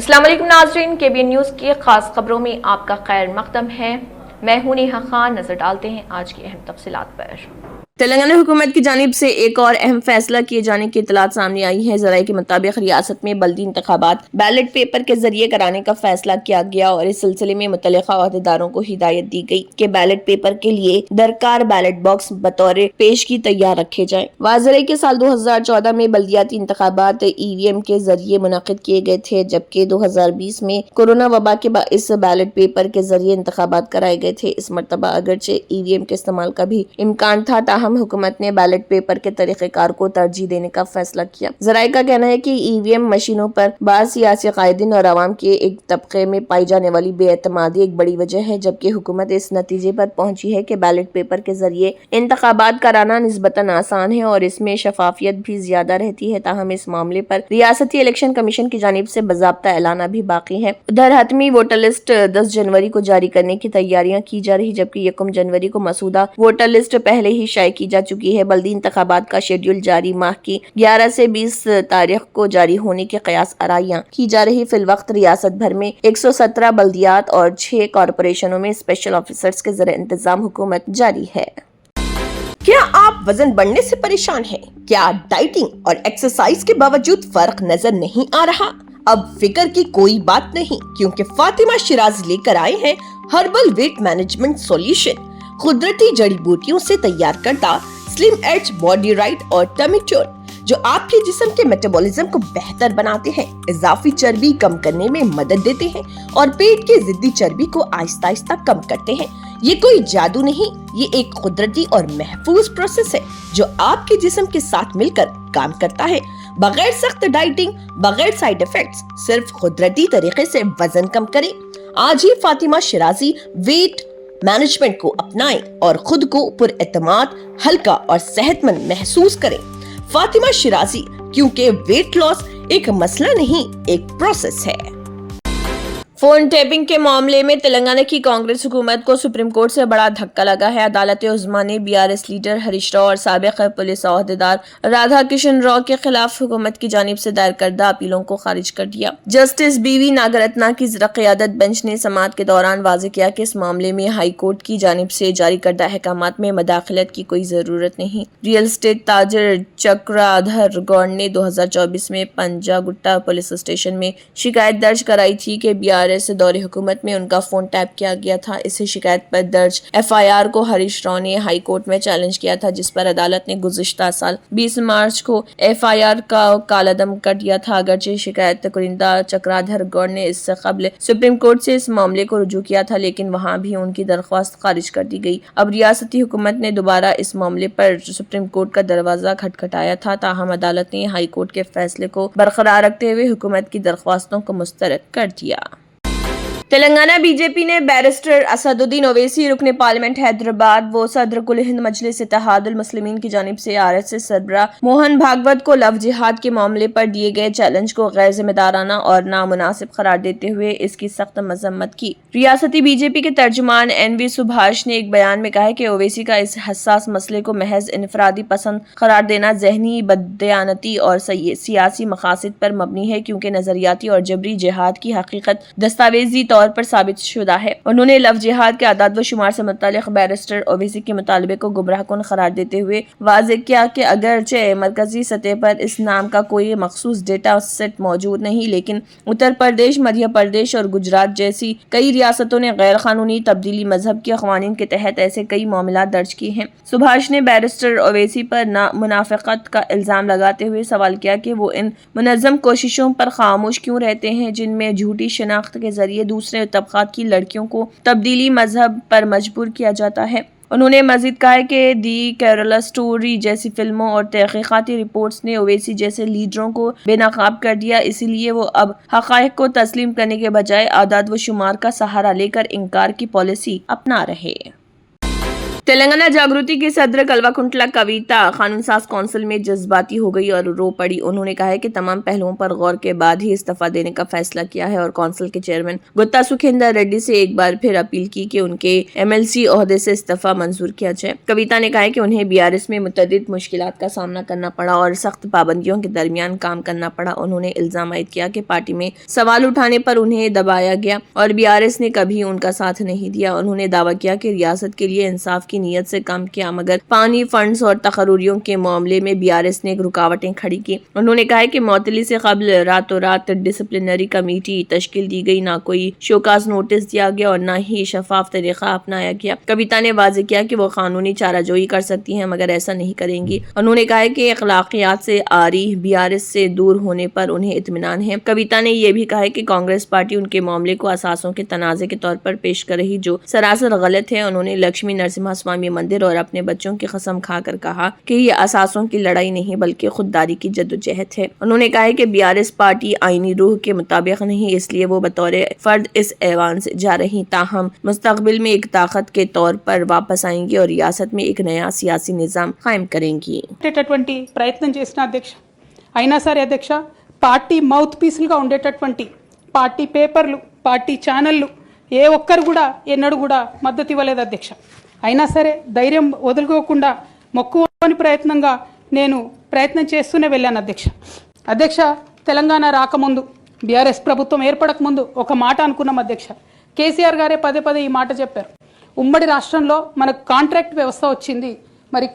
अस्सलाम वालेकुम नाज़रीन, KBN न्यूज़ की खास खबरों में आपका खैर मक़दम है। मैं हूं नेहा खान। नजर डालते हैं आज की अहम तफसीलात पर। तेलंगाना हुकूमत की जानिब से एक और अहम फैसला किए जाने की इतलात सामने आई है। ज़राए के मुताबिक रियासत में बल्दी इंतखाबात बैलेट पेपर के जरिए कराने का फैसला किया गया और इस सिलसिले में मुतल्लिका अहदेदारों को हिदायत दी गई कि बैलेट पेपर के लिए दरकार बैलेट बॉक्स बतौर पेश की तैयार रखे जाए। वाज़ के साल 2014 में बल्दियाती इंतखाबात EVM के जरिए मुनक़िद किए गए थे, जबकि 2020 में कोरोना वबा के बाइस बैलेट पेपर के जरिए इंतखाबात कराए गए थे। इस मरतबा अगरचे EVM के इस्तेमाल का भी इम्कान था, ताहम हुकूमत ने बैलेट पेपर के तरीक़ेकार को तरजीह देने का फैसला किया। ज़राए का कहना है कि EVM मशीनों पर बाज़ सियासी कायदीन और अवाम के एक तबके में पाई जाने वाली बेएतमादी एक बड़ी वजह है, जबकि हुकूमत इस नतीजे पर पहुंची है कि बैलेट पेपर के जरिए इंतखाबात कराना निस्बतन आसान है और इसमें शफाफियत भी ज्यादा रहती है। ताहम इस मामले पर रियासती इलेक्शन कमीशन की जानिब से बाज़ाब्ता ऐलान भी बाकी है। उधर हतमी वोटर लिस्ट 10 जनवरी को जारी करने की तैयारियां की जा रही, जबकि 1 जनवरी को मसूदा वोटर लिस्ट पहले ही शाये की जा चुकी है। बल्दी इंतखाबात का शेड्यूल जारी माह की 11 से 20 तारीख को जारी होने के कयास आराइयां की जा रही। फिलवक्त रियासत भर में 117 बल्दियात और 6 कॉरपोरेशनों में स्पेशल ऑफिसर्स के ज़रिए इंतजाम हुकूमत जारी है। क्या आप वजन बढ़ने से परेशान हैं? क्या डाइटिंग और एक्सरसाइज के बावजूद फर्क नजर नहीं आ रहा? अब फिक्र की कोई बात नहीं, क्योंकि फातिमा शिराज लेकर आए हैं हर्बल वेट मैनेजमेंट सॉल्यूशन। कुदरती जड़ी बूटियों से तैयार करता स्लिम एज बॉडी राइट और टमी टोन, जो आपके जिस्म के मेटाबॉलिज्म को बेहतर बनाते हैं, इजाफी चर्बी कम करने में मदद देते हैं और पेट की जिद्दी चर्बी को आहिस्ता आहिस्ता कम करते हैं। ये कोई जादू नहीं, ये एक कुदरती और महफूज प्रोसेस है जो आपके जिस्म के साथ मिलकर काम करता है, बगैर सख्त डाइटिंग, बगैर साइड इफेक्ट्स, सिर्फ कुदरती तरीके से वजन कम करें। आज ही फातिमा शिराजी वेट मैनेजमेंट को अपनाएं और खुद को पुरएतमाद, हल्का और सेहतमंद महसूस करें। फातिमा शिराजी, क्योंकि वेट लॉस एक मसला नहीं, एक प्रोसेस है। फोन टैपिंग के मामले में तेलंगाना की कांग्रेस हुकूमत को सुप्रीम कोर्ट से बड़ा धक्का लगा है। अदालत उज़्मा ने BRS लीडर हरीश राव और साबिक़ पुलिस अहदेदार राधा किशन राव के खिलाफ हुकूमत की जानिब से दायर करदा अपीलों को खारिज कर दिया। जस्टिस BV नागरत्ना की क़यादत बेंच ने समाअत के दौरान वाज़े किया कि इस मामले में हाई कोर्ट की जानिब से जारी करदा अहकामात में मदाखलत की कोई जरूरत नहीं। रियल एस्टेट ताजर चक्राधर गौड़ ने 2024 में पंजागुट्टा पुलिस स्टेशन में शिकायत दर्ज कराई थी कि BRS से दौरे हुकूमत में उनका फोन टैप किया गया था। इसी शिकायत पर दर्ज FIR को हरीश राव ने हाई कोर्ट में चैलेंज किया था, जिस पर अदालत ने गुज़िश्ता साल 20 मार्च को FIR का कालादम कर दिया था। अगरचे शिकायत कुरिंदा चक्राधर गौड़ ने इससे कबल सुप्रीम कोर्ट से इस मामले को रुजू किया था, लेकिन वहां भी उनकी दरख्वास्त खारिज कर दी गई। अब रियासती हुकूमत ने दोबारा इस मामले पर सुप्रीम कोर्ट का दरवाजा खटखटाया था, ताहम अदालत ने हाई कोर्ट के फैसले को बरकरार रखते हुए हुकूमत की दरख्वास्तों को मुस्तरद कर दिया। तेलंगाना BJP ने बैरिस्टर असदुद्दीन ओवैसी रुकने पार्लियामेंट हैदराबाद व सदर कुल हिंद मजलिस इत्तेहादुल मुस्लिमीन की जानिब से RSS सरबराह मोहन भागवत को लव जिहाद के मामले पर दिए गए चैलेंज को गैर जिम्मेदाराना और नामुनासिब करार देते हुए इसकी सख्त मजम्मत की। रियासती BJP के तर्जुमान NV सुभाष ने एक बयान में कहा है कि ओवैसी का इस हसास मसले को महज इनफरादी पसंद करार देना जहनी बददियानती और सियासी मकासद पर मबनी है, क्योंकि नजरियाती और जबरी जिहाद की हकीकत दस्तावेजी तौर पर साबित शुदा है। उन्होंने लव जिहाद के आदाद व शुमार से मुतालिक बैरिस्टर ओवैसी के मुतालबे को गुमराहकुन करार देते हुए वाज़े किया कि अगरचे मरकजी सतह पर इस नाम का कोई मखसूस डेटा सेट मौजूद नहीं, लेकिन उत्तर प्रदेश, मध्य प्रदेश और गुजरात जैसी कई रियासतों ने गैर कानूनी तब्दीली मजहब के क़वानीन के तहत ऐसे कई मामला दर्ज किए हैं। सुभाष ने बैरिस्टर ओवैसी पर मुनाफिकत का इल्जाम लगाते हुए सवाल किया कि वो इन मुनज़्ज़म कोशिशों पर खामोश क्यों रहते हैं, जिनमें झूठी शनाख्त के जरिए दूसरे तबकात की लड़कियों को तब्दीली मजहब पर मजबूर किया जाता है। उन्होंने मजीद कहा है कि दी केरला स्टोरी जैसी फिल्मों और तहकीकाती रिपोर्ट्स ने ओवैसी जैसे लीडरों को बेनकाब कर दिया, इसीलिए वो अब हक़ाइक़ को तस्लीम करने के बजाय आदाद व शुमार का सहारा लेकर इनकार की पॉलिसी अपना रहे। तेलंगाना जागृति की सदर कल्वाकुंटला कविता कानून साज कौंसिल में जज्बाती हो गई और रो पड़ी। उन्होंने कहा है कि तमाम पहलुओं पर गौर के बाद ही इस्तीफा देने का फैसला किया है और कौंसिल के चेयरमैन गुत्ता सुखेंदर रेड्डी से एक बार फिर अपील की कि उनके एमएलसी ओहदे से इस्तीफा मंजूर किया जाए। कविता ने कहा है कि उन्हें बीआरएस में मुतअद्दिद मुश्किलात का सामना करना पड़ा और सख्त पाबंदियों के दरमियान काम करना पड़ा। उन्होंने इल्जाम आयद किया कि पार्टी में सवाल उठाने पर उन्हें दबाया गया और बीआरएस ने कभी उनका साथ नहीं दिया। उन्होंने दावा किया कि रियासत के लिए इंसाफ की नीयत से काम किया, मगर पानी, फंड्स और तकर्रुरियों के मामले में बीआरएस ने रुकावटें खड़ी की। उन्होंने कहा है कि मौतली से कबल रातों रात डिसिप्लिनरी कमेटी तश्कील दी गई, ना कोई शोकाज नोटिस दिया गया और न ही शफाफ तरीका अपनाया गया। कविता ने वाज़ेह किया कि वो कानूनी चाराजोई कर सकती हैं मगर ऐसा नहीं करेंगी। उन्होंने कहा है कि अखलाकियात से आरी बीआरएस से दूर होने पर उन्हें इत्मीनान है। कविता ने यह भी कहा है कि कांग्रेस पार्टी उनके मामले को असासों के तनाज़े के तौर पर पेश कर रही, जो सरासर गलत है। उन्होंने लक्ष्मी नरसिम्हा स्वामी मंदिर और अपने बच्चों की कसम खाकर कहा कि ये असासों की लड़ाई नहीं बल्कि खुददारी की जद्दोजहद है। उन्होंने कहा है कि बीआरएस पार्टी आईनी रूह के मुताबिक नहीं, इसलिए वो बतौर फर्द इस ऐवान से जा रही, ताहम मुस्तकबिल में एक ताकत के तौर पर वापस आएंगी और रियासत में एक नया सियासी निजाम कायम करेंगी। ప్రయత్నం చేసిన అధ్యక్ష అయినా సరే అధ్యక్ష పార్టీ మౌత్ పీసులుగా ఉండేటటువంటి పార్టీ పేపర్లు, పార్టీ ఛానళ్ళు ఏ ఒక్కరు కూడా ఎన్నడూ కూడా మద్దతు ఇవ్వలేదు అధ్యక్ష. అయినా సరే ధైర్యం వదులుకోకుండా మొక్కువని ప్రయత్నంగా నేను ప్రయత్నం చేస్తూనే వెళ్ళాను అధ్యక్ష. అధ్యక్ష, తెలంగాణ రాకముందు, బీఆర్ఎస్ ప్రభుత్వం ఏర్పడకముందు ఒక మాట అనుకున్నాం అధ్యక్ష. కేసీఆర్ గారే పదే పదే ఈ మాట చెప్పారు. ఉమ్మడి రాష్ట్రంలో మనకు కాంట్రాక్ట్ వ్యవస్థ వచ్చింది. మరి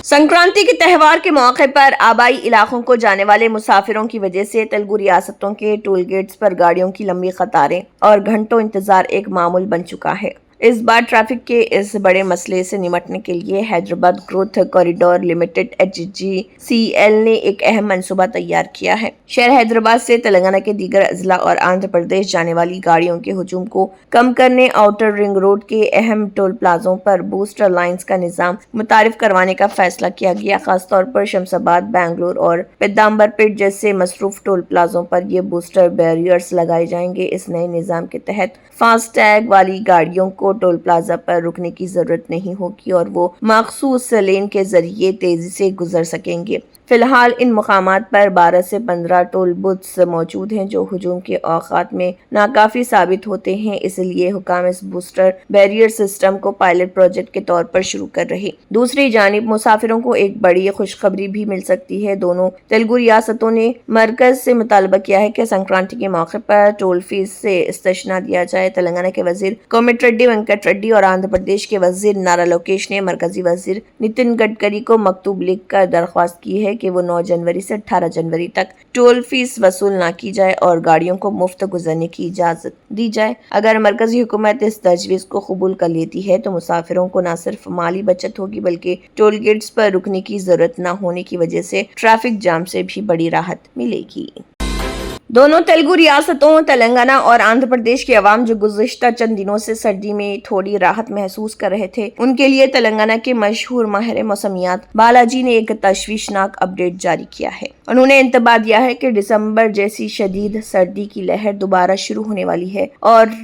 संक्रांति के त्यौहार के मौके पर आबाई इलाकों को जाने वाले मुसाफिरों की वजह से तेलुगु रियासतों के टोल गेट्स पर गाड़ियों की लंबी कतारें और घंटों इंतजार एक मामूल बन चुका है। इस बार ट्रैफिक के इस बड़े मसले से निपटने के लिए Hyderabad growth corridor limited HGCL ने एक अहम मंसूबा तैयार किया है। शहर हैदराबाद से तेलंगाना के दीगर अजला और आंध्र प्रदेश जाने वाली गाड़ियों के हुजूम को कम करने आउटर रिंग रोड के अहम टोल प्लाजों पर बूस्टर लाइन्स का निजाम मुतारिफ करवाने का फैसला किया गया। खासतौर पर शमशाबाद, बैंगलोर और पिदाम्बरपेट जैसे मसरूफ टोल प्लाजों पर ये बूस्टर बैरियर्स लगाए जाएंगे। इस नए निजाम के तहत फास्टैग वाली गाड़ियों को टोल प्लाजा पर रुकने की जरूरत नहीं होगी और वो मखसूस लेन के जरिए तेजी से गुजर सकेंगे। फिलहाल इन मुकामात पर 12 से 15 टोल बूथ्स मौजूद हैं जो हुजूम के औकात में नाकाफी साबित होते हैं। इसलिए हुकाम इस बूस्टर बैरियर सिस्टम को पायलट प्रोजेक्ट के तौर पर शुरू कर रहे। दूसरी जानिब मुसाफिरों को एक बड़ी खुशखबरी भी मिल सकती है। दोनों तेलुगु रियासतों ने मरकज से मुतालबा किया है कि संक्रांति के मौके पर टोल फीस से इस्तिस्ना दिया जाए। तेलंगाना के वजीर कोमटिरेड्डी वेंकट रेड्डी और आंध्र प्रदेश के वजीर नारा लोकेश ने मरकजी वजीर नितिन गडकरी को मकतूब लिखकर दरख्वास्त की है कि वो 9 जनवरी से 18 जनवरी तक टोल फीस वसूल ना की जाए और गाड़ियों को मुफ्त गुजरने की इजाजत दी जाए। अगर मरकजी हुकूमत इस तजवीज को कबूल कर लेती है तो मुसाफिरों को न सिर्फ माली बचत होगी बल्कि टोल गेट्स पर रुकने की जरूरत न होने की वजह से ट्रैफिक जाम से भी बड़ी राहत मिलेगी। दोनों तेलुगु रियासतों तेलंगाना और आंध्र प्रदेश के अवाम जो गुज़िश्ता चंद दिनों से सर्दी में थोड़ी राहत महसूस कर रहे थे, उनके लिए तेलंगाना के मशहूर माहिर मौसमियात बालाजी ने एक तशवीशनाक अपडेट जारी किया है। उन्होंने इंतबाह दिया है कि दिसंबर जैसी शदीद सर्दी की लहर दोबारा शुरू होने वाली है और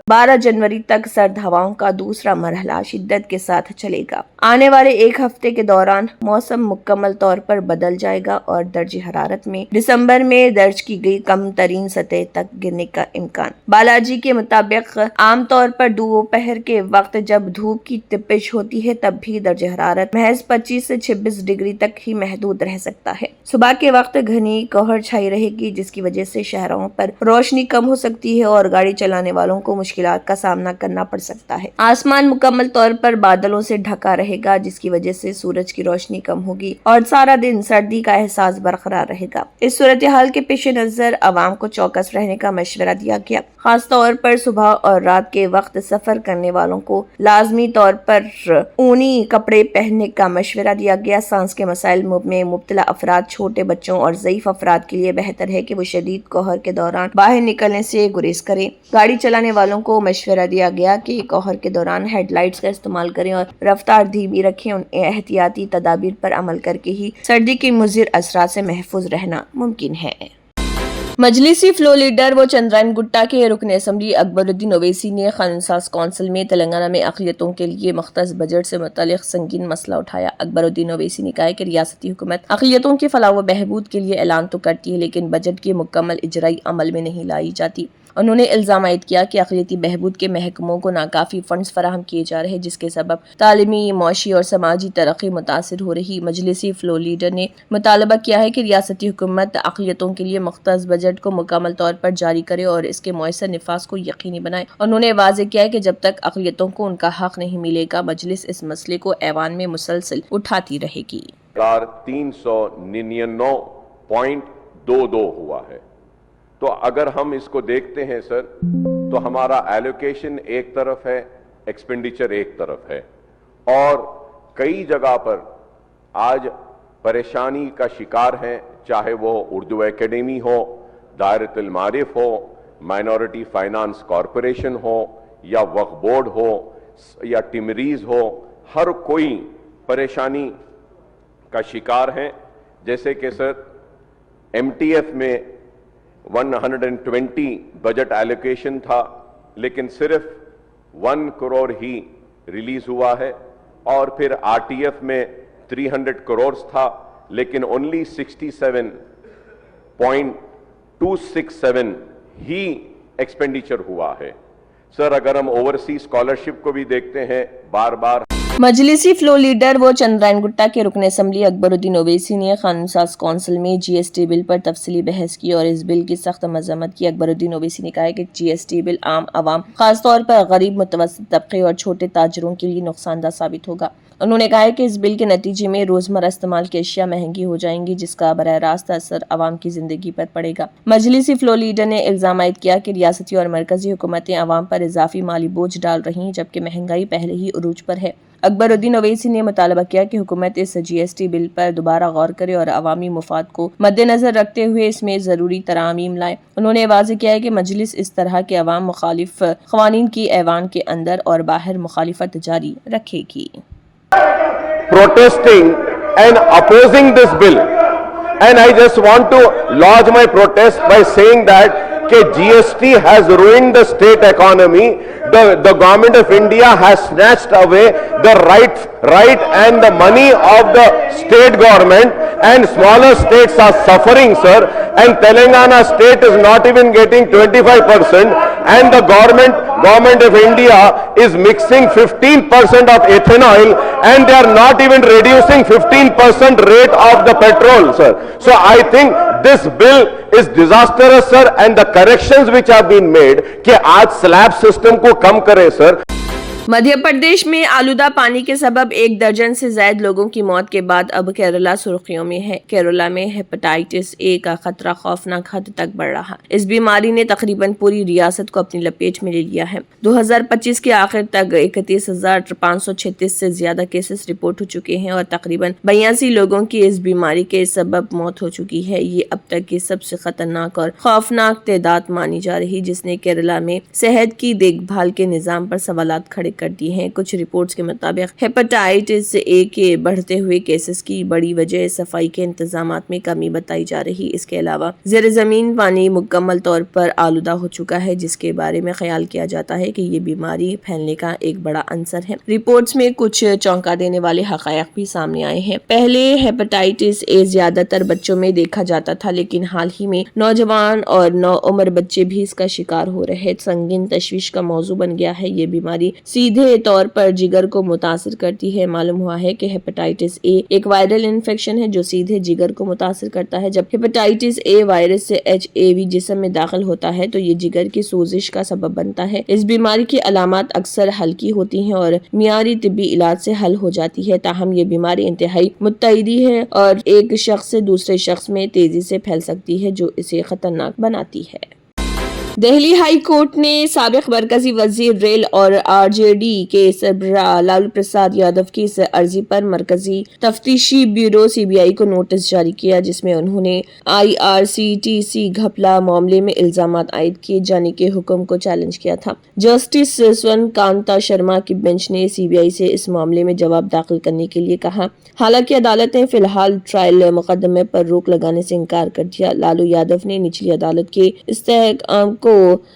12 जनवरी तक सर्द हवाओं का दूसरा मरहला शिद्दत के साथ चलेगा। आने वाले एक हफ्ते के दौरान मौसम मुकम्मल तौर पर बदल जाएगा और दर्जे हरारत में दिसंबर में दर्ज की गई कम तरीन सतह तक गिरने का इम्कान। बालाजी के मुताबिक आमतौर पर दोपहर के वक्त जब धूप की तपिश होती है तब भी दर्जे हरारत महज 25 से 26 डिग्री तक ही महदूद रह सकता है। सुबह के वक्त घनी कोहर छाई रहेगी जिसकी वजह से शहरों पर रोशनी कम हो सकती है और गाड़ी चलाने वालों को मुश्किलात का सामना करना पड़ सकता है। आसमान मुकम्मल तौर पर बादलों से ढका रहेगा जिसकी वजह से सूरज की रोशनी कम होगी और सारा दिन सर्दी का एहसास बरकरार रहेगा। इस सूरत हाल के पेश नजर आवाम को चौकस रहने का मशवरा दिया गया। खास तौर पर सुबह और रात के वक्त सफर करने वालों को लाजमी तौर पर ऊनी कपड़े पहनने का मशवरा दिया गया। सांस के मसाइल में मुब्तला अफराद, छोटे बच्चों और ज़ईफ अफराद के लिए बेहतर है कि वो शदीद कोहर के दौरान बाहर निकलने से गुरेज करें। गाड़ी चलाने वालों को मशवरा दिया गया कि कोहर के दौरान हेडलाइट्स का इस्तेमाल करें और रफ्तार धीमी रखें। उन एहतियाती तदाबीर पर अमल करके ही सर्दी के मुज़िर असरात से महफूज रहना मुमकिन है। मजलिसी फ्लो लीडर व चंद्रायन गुट्टा के रुकन असम्बली अकबरुद्दीन ओवैसी ने कानून साज कौंसिल में तेलंगाना में अक़लियतों के लिए मख्तस बजट से मुतालिक संगीन मसला उठाया। अकबरुद्दीन ओवैसी ने कहा कि रियासती हुकूमत अक़लियतों के फलाह व बहबूद के लिए ऐलान तो करती है, लेकिन बजट की मुकम्मल इजराई अमल में नहीं लाई जाती। उन्होंने इल्ज़ाम आयद किया कि अक़लियती बहबूद के महकमों को नाकाफ़ी फंड्स फराहम किए जा रहे हैं, जिसके सबब तालीमी, मौशी और समाजी तरक्की मुतासिर हो रही। मजलिसी फ्लो लीडर ने मुतालबा किया है कि रियासती हुकूमत अक़लियतों के लिए मख्तस बजट को मुकम्मल तौर पर जारी करे और इसके मुयस्सर निफाज को यकीनी बनाए। उन्होंने वाज़ेह किया है कि जब तक अक़लियतों को उनका हक़ नहीं मिलेगा, मजलिस इस मसले को ऐवान में मुसलसल उठाती रहेगी। 399.22 हुआ है। तो अगर हम इसको देखते हैं सर, तो हमारा एलोकेशन एक तरफ है, एक्सपेंडिचर एक तरफ है, और कई जगह पर आज परेशानी का शिकार हैं, चाहे वो उर्दू एकेडमी हो, दायरतुल मारिफ हो, माइनॉरिटी फाइनेंस कॉरपोरेशन हो, या वक्फ बोर्ड हो, या टिमरीज हो, हर कोई परेशानी का शिकार हैं। जैसे कि सर MTF में 120 बजट एलोकेशन था, लेकिन सिर्फ 1 करोड़ ही रिलीज हुआ है, और फिर RTF में 300 करोड़ था, लेकिन ओनली 67.267 ही एक्सपेंडिचर हुआ है। सर अगर हम ओवरसीज स्कॉलरशिप को भी देखते हैं, बार बार मजलिसी फ्लो लीडर व चंद्रायन गुट्टा के रुकन असम्बली अकबरुद्दीन ओवैसी ने कानून साज कौंसिल में GST बिल पर तफसीली बहस की और इस बिल की सख्त मजम्मत की। अकबरुद्दीन ओवैसी ने कहा है कि GST बिल आम आवाम, खासतौर पर गरीब, मुतवस्सित तबके और छोटे ताजरों के लिए नुकसानदा साबित होगा। उन्होंने कहा है कि इस बिल के नतीजे में रोजमर्रा इस्तेमाल की अशिया महंगी हो जाएंगी, जिसका बराह रास्त असर आवाम की जिंदगी पर पड़ेगा। मजलिसी फ्लो लीडर ने इल्जाम आयद किया कि रियासती और मरकजी हुकूमतें आवाम पर इजाफी माली बोझ डाल रही हैं, जबकि महंगाई पहले ही उरूज पर है। अकबरुद्दीन ओवैसी ने मुतालबा किया कि हुकूमत इस GST बिल पर दोबारा गौर करे और अवामी मुफाद को मद्देनजर रखते हुए इसमें जरूरी तरामीम लाए। उन्होंने वाज़ेह किया है कि मजलिस इस तरह के अवाम मुखालिफ क़वानीन की ऐवान के अंदर और बाहर मुखालिफत जारी रखेगी। protesting and opposing this bill, and I just want to lodge my protest by saying that GST has ruined the state economy. The government of India has snatched away the right and the money of the state government, and smaller states are suffering, sir, and Telangana state is not even getting 25%, and the government of India is mixing 15% of ethanol, and they are not even reducing 15% rate of the petrol, sir. So I think this bill is disastrous, sir, and the corrections which have been made कि आज slab system को कम करें, sir. Madhya Pradesh में आलूदा पानी के सबब 1 दर्जन से ज्यादा लोगों की मौत के बाद अब केरला सुर्खियों में है। केरला में हेपेटाइटिस A का खतरा खौफनाक हद तक बढ़ रहा। इस बीमारी ने तकरीबन पूरी रियासत को अपनी लपेट में ले लिया है। 2025 के आखिर तक 31,536 से ज्यादा केसेस रिपोर्ट हो चुके हैं और तकरीबन 82 लोगों की इस बीमारी के सबब मौत हो चुकी है। ये अब तक की सबसे खतरनाक और खौफनाक तादाद मानी जा रही, जिसने केरला में सेहत की देखभाल के निज़ाम पर सवालात खड़े कर दी हैं। कुछ रिपोर्ट्स के मुताबिक हेपेटाइटिस A के बढ़ते हुए केसेस की बड़ी वजह सफाई के इंतजामात में कमी बताई जा रही। इसके अलावा ज़ेर ज़मीन पानी मुकम्मल तौर पर आलूदा हो चुका है, जिसके बारे में ख्याल किया जाता है कि ये बीमारी फैलने का एक बड़ा अंसर है। रिपोर्ट्स में कुछ चौंका देने वाले हक़ायक़ भी सामने आए हैं। पहले हेपेटाइटिस A ज्यादातर बच्चों में देखा जाता था, लेकिन हाल ही में नौजवान और नौउम्र बच्चे भी इसका शिकार हो रहे। संगीन तशवीश का मौजू बन गया है। ये बीमारी सीधे तौर पर जिगर को मुतासिर करती है। मालूम हुआ है कि हेपेटाइटिस A एक वायरल इन्फेक्शन है जो सीधे जिगर को मुतासिर करता है। जब हेपेटाइटिस A वायरस से HAV जिस्म में दाखिल होता है तो ये जिगर की सोजिश का सबब बनता है। इस बीमारी की अलामत अक्सर हल्की होती हैं और मियारी तिब्बी इलाज से हल हो जाती है। ताहम ये बीमारी इंतहाई मुत्तइदी है और एक शख्स से दूसरे शख्स में तेजी से फैल सकती है, जो इसे खतरनाक बनाती है। दिल्ली हाई कोर्ट ने साबिक मरकजी वजीर रेल और आरजेडी के सरबराह लालू प्रसाद यादव की इस अर्जी पर मरकजी तफ्तीशी ब्यूरो सीबीआई को नोटिस जारी किया, जिसमें उन्होंने आईआरसीटीसी घपला मामले में इल्जाम आयद किए जाने के हुक्म को चैलेंज किया था। जस्टिस स्वर्ण कांता शर्मा की बेंच ने सीबीआई से इस मामले में जवाब दाखिल करने के लिए कहा। हालांकि अदालत ने फिलहाल ट्रायल मुकदमे पर रोक लगाने से इनकार कर दिया। लालू यादव ने निचली अदालत के इस्तेहकाम को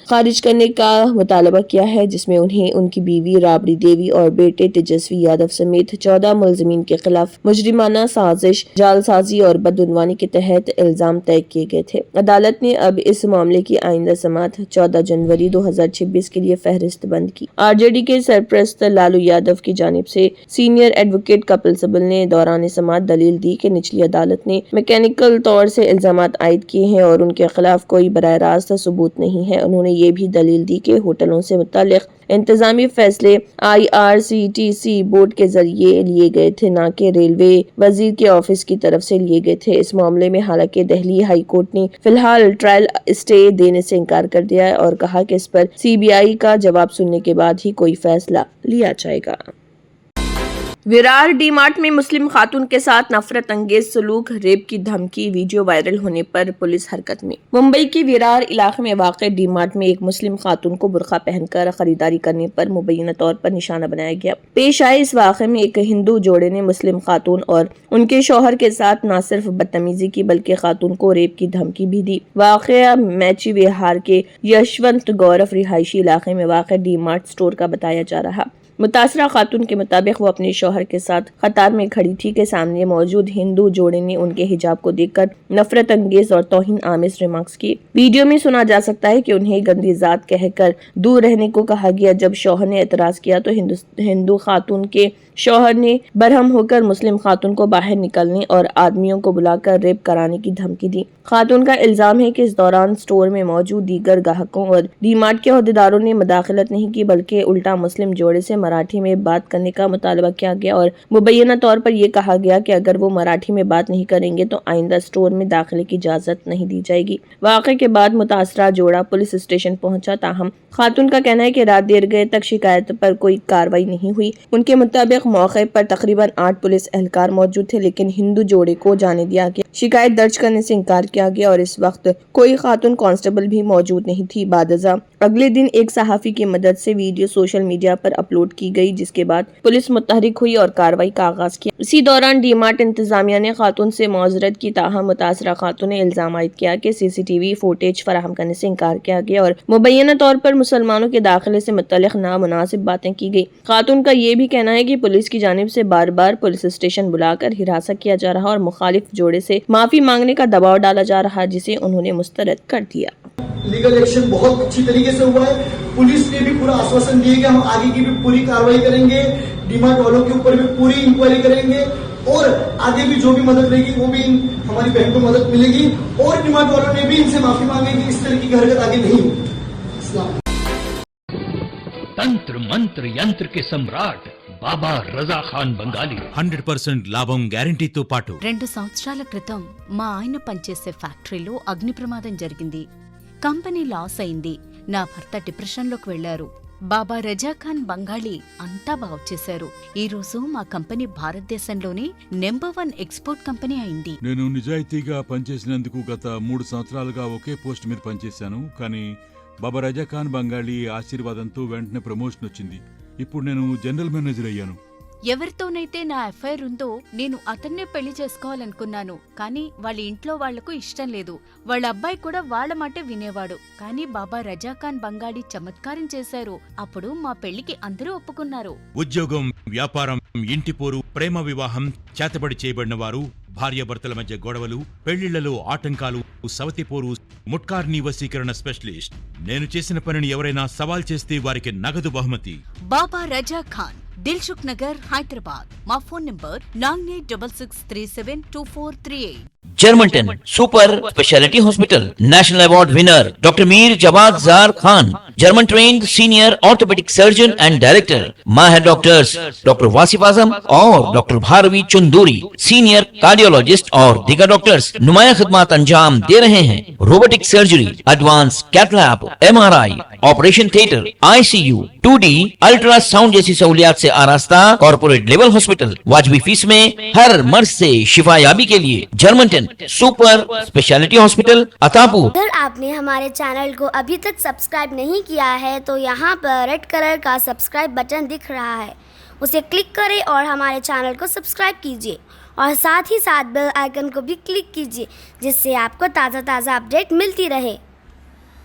खारिज करने का मुतालबा किया है, जिसमें उन्हें उनकी बीवी राबड़ी देवी और बेटे तेजस्वी यादव समेत 14 मुलजिमीन के खिलाफ मुजरिमाना साजिश, जालसाजी और बदउनवानी के तहत इल्जाम तय किए गए थे। अदालत ने अब इस मामले की आइंदा समाअत 14 जनवरी 2026 के लिए फहरिस्त बंद की। आरजेडी के सरप्रस्त लालू यादव की जानिब से सीनियर एडवोकेट कपिल सिब्बल ने दौरान समाअत दलील दी कि निचली अदालत ने मैकेनिकल तौर से इल्जामात आयद किए हैं और उनके खिलाफ कोई बराह रास्त सबूत नहीं है। उन्होंने ये भी दलील दी कि होटलों से मुताल्लिक इंतजामी फैसले आईआरसीटीसी बोर्ड के जरिए लिए गए थे, न कि रेलवे वजीर के ऑफिस की तरफ से लिए गए थे। इस मामले में हालांकि दिल्ली हाई कोर्ट ने फिलहाल ट्रायल स्टे देने से इनकार कर दिया है और कहा कि इस पर सीबीआई का जवाब सुनने के बाद ही कोई फैसला लिया जाएगा। विरार डी मार्ट में मुस्लिम खातून के साथ नफरत अंगेज सलूक, रेप की धमकी, वीडियो वायरल होने पर पुलिस हरकत में। मुंबई के विरार इलाके में वाक़ डी मार्ट में एक मुस्लिम खातून को बुर्का पहनकर खरीदारी करने पर मुबैना तौर पर निशाना बनाया गया। पेश आए इस वाक़े में एक हिंदू जोड़े ने मुस्लिम खातून और उनके शौहर के साथ न सिर्फ बदतमीजी की बल्कि खातून को रेप की धमकी भी दी। वाक़या मैची विहार के यशवंत गौरव रिहायशी इलाके में वाक़ डी मार्ट स्टोर का बताया जा रहा। मुतासरा खातून के मुताबिक वो अपने शौहर के साथ कतार में खड़ी थी कि सामने मौजूद हिंदू जोड़े ने उनके हिजाब को देखकर नफरत अंगेज और तौहीन आमेज रिमार्क्स किए। वीडियो में सुना जा सकता है कि उन्हें गंदी जात कहकर दूर रहने को कहा गया। जब शौहर ने एतराज किया तो हिंदू खातून के शौहर ने बरहम होकर मुस्लिम खातून को बाहर निकलने और आदमियों को बुलाकर रेप कराने की धमकी दी। खातून का इल्जाम है कि इस दौरान स्टोर में मौजूद दीगर ग्राहकों और डी मार्ट के अहदेदारों ने मुदाखलत नहीं की, बल्कि उल्टा मुस्लिम जोड़े से मराठी में बात करने का मुतालबा किया गया और मुबैना तौर पर यह कहा गया कि अगर वो मराठी में बात नहीं करेंगे तो आइंदा स्टोर में दाखिले की इजाजत नहीं दी जाएगी। वाक़े के बाद मुतासरा जोड़ा पुलिस स्टेशन पहुंचा, ताहम खातून का कहना है कि रात देर गए तक शिकायत पर कोई कार्रवाई नहीं हुई। उनके मुताबिक मौके पर तकरीबन 8 पुलिस एहलकार मौजूद थे, लेकिन हिंदू जोड़े को जाने दिया गया। शिकायत दर्ज करने से इनकार किया गया और इस वक्त कोई खातून कांस्टेबल भी मौजूद नहीं थी। बादजा अगले दिन एक सहाफी की मदद से वीडियो सोशल मीडिया पर अपलोड की गई, जिसके बाद पुलिस मुतहरिक हुई और कार्रवाई का आगाज किया। इसी दौरान डी मार्ट इंतजामिया ने खातून से मौजरत की, ताहम मुतासरा खातून ने इल्जाम आयद किया कि सीसीटीवी फुटेज फराहम करने से इनकार किया गया और मुबैना तौर पर मुसलमानों के दाखिले से मुतल्लिक नामुनासिब बातें की गई। खातून का ये भी कहना है कि पुलिस की जानिब से बार बार पुलिस स्टेशन बुलाकर हिरासत किया जा रहा और मुखालिफ जोड़े से माफी मांगने का दबाव डाला जा रहा, जिसे उन्होंने मुस्तरद कर दिया। लीगल एक्शन बहुत अच्छी तरीके से हुआ है। पुलिस ने भी पूरा आश्वासन दिया कि हम आगे की भी पूरी कार्रवाई करेंगे, डीमार्ट वालों के ऊपर भी पूरी इंक्वायरी करेंगे और आगे भी जो भी मदद रहेगी वो भी हमारी बहन को मदद मिलेगी और डीमार्ट वालों ने भी इनसे माफी मांगी कि इस तरह की हरकत आगे नहीं होगी। तंत्र मंत्र यंत्र के सम्राट బాబా రజా ఖాన్ బంగాలి 100% లాభం గ్యారంటీతో పాటు 2 సంవత్సరాల క్రితం మా ఆయన పనిచేసే ఫ్యాక్టరీలో అగ్ని ప్రమాదం జరిగింది. కంపెనీ లాస్ అయింది. నా భర్త డిప్రెషన్లోకి వెళ్లారు. బాబా రజాఖాన్ బంగాళీ అంతా బాగు చేశారు. ఈ రోజు మా కంపెనీ భారతదేశంలోనే నెంబర్ 1 ఎక్స్పోర్ట్ కంపెనీ అయింది. నేను నిజాయితీగా పనిచేసినందుకు గత 3 సంవత్సరాలుగా ఒకే పోస్ట్ మీద పనిచేశాను. కానీ బాబా రజాఖాన్ బంగాళీ ఆశీర్వాదంతో వెంటనే ప్రమోషన్ వచ్చింది. ఇప్పుడు నేను జనరల్ మేనేజర్ అయ్యాను. ఎవరితోనైతే నా అఫైర్ ఉందో నేను అతన్నే పెళ్లి చేసుకోవాలనుకున్నాను. కానీ వాళ్ళ ఇంట్లో వాళ్లకు ఇష్టం లేదు. వాళ్ళ అబ్బాయి కూడా వాళ్ళ మాటే వినేవాడు. కానీ బాబా రజాఖాన్ బంగాళీ చమత్కారం చేశారు. అప్పుడు మా పెళ్లికి అందరూ ఒప్పుకున్నారు. ఉద్యోగం, వ్యాపారం, ఇంటి పోరు, ప్రేమ వివాహం, చేతబడి చేయబడిన వారు, భార్యాభర్తల మధ్య గొడవలు, పెళ్లిళ్లలో ఆటంకాలు, సవతిపోరు, ముట్కార్నీ వశీకరణ స్పెషలిస్ట్. నేను చేసిన పనిని ఎవరైనా సవాల్ చేస్తే వారికి నగదు బహుమతి. బాబా రజాఖాన్, దిల్సుఖ్ నగర్, హైదరాబాద్. మా phone number 9866372438. Germanten super speciality hospital, national award winner doctor Mir Jawad Zar Khan, German trained senior orthopaedic surgeon and director, माहिर डॉक्टर्स डॉक्टर वासिफ आजम और doctor Bharavi Chanduri, senior cardiologist और दीगर डॉक्टर्स नुमाया खिदमत अंजाम दे रहे हैं। Robotic surgery, advance cath lab, MRI, operation theatre, ICU, 2D ultrasound जैसी सहूलियात से आरास्ता कॉर्पोरेट लेवल हॉस्पिटल, वाजबी फीस में हर मर्ज से शिफायाबी के लिए Germanton super speciality hospital Attapur. अगर आपने हमारे चैनल को अभी तक सब्सक्राइब नहीं किया है तो यहाँ पर रेड कलर का सब्सक्राइब बटन दिख रहा है, उसे क्लिक करें और हमारे चैनल को सब्सक्राइब कीजिए और साथ ही साथ बेल आइकन को भी क्लिक कीजिए, जिससे आपको ताज़ा अपडेट मिलती रहे।